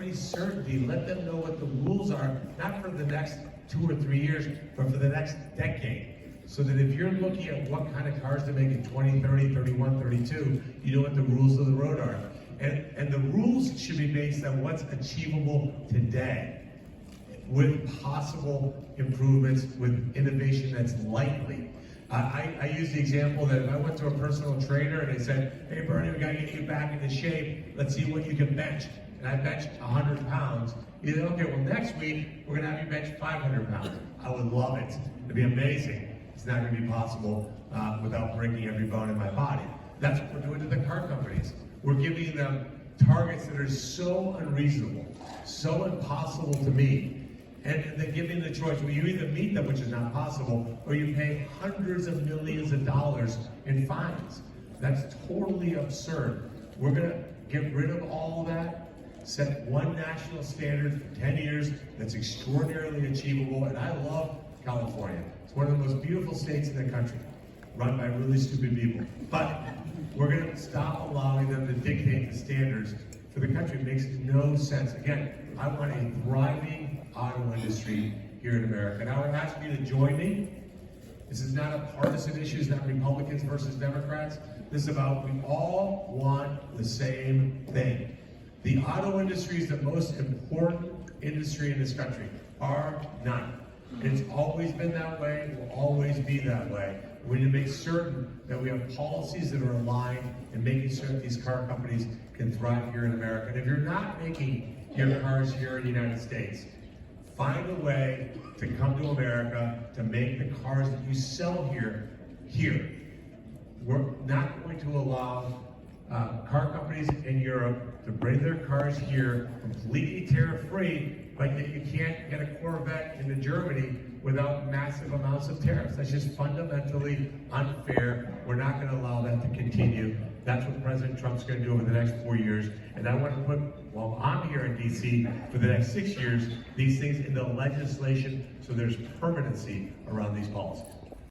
any certainty. Let them know what the rules are, not for the next 2 or 3 years, but for the next decade. So that if you're looking at what kind of cars to make in 2030, 31, 32, you know what the rules of the road are. And the rules should be based on what's achievable today, with possible improvements, with innovation that's likely. I use the example that if I went to a personal trainer and they said, hey Bernie, we gotta get you back into shape, let's see what you can bench. And I benched 100 pounds. You say, okay, well next week, we're gonna have you bench 500 pounds. I would love it. It'd be amazing. It's not gonna be possible without breaking every bone in my body. That's what we're doing to the car companies. We're giving them targets that are so unreasonable, so impossible to meet. And they're giving the choice, well, you either meet them, which is not possible, or you pay hundreds of millions of dollars in fines. That's totally absurd. We're gonna get rid of all that, set one national standard for 10 years that's extraordinarily achievable, and I love California. It's one of the most beautiful states in the country, run by really stupid people. But we're gonna stop allowing them to dictate the standards for the country. It makes no sense. Again, I want a thriving auto industry here in America. And I would ask you to join me. This is not a partisan issue. It's not Republicans versus Democrats. This is about we all want the same thing. The auto industry is the most important industry in this country, bar none. It's always been that way, will always be that way. We need to make certain that we have policies that are aligned and making sure that these car companies can thrive here in America. And if you're not making your cars here in the United States, find a way to come to America to make the cars that you sell here, here. We're not going to allow car companies in Europe to bring their cars here completely tariff-free, but yet you can't get a Corvette into Germany without massive amounts of tariffs. That's just fundamentally unfair. We're not going to allow that to continue. That's what President Trump's going to do over the next 4 years. And I want to put, while I'm here in DC for the next 6 years, these things into legislation so there's permanency around these policies.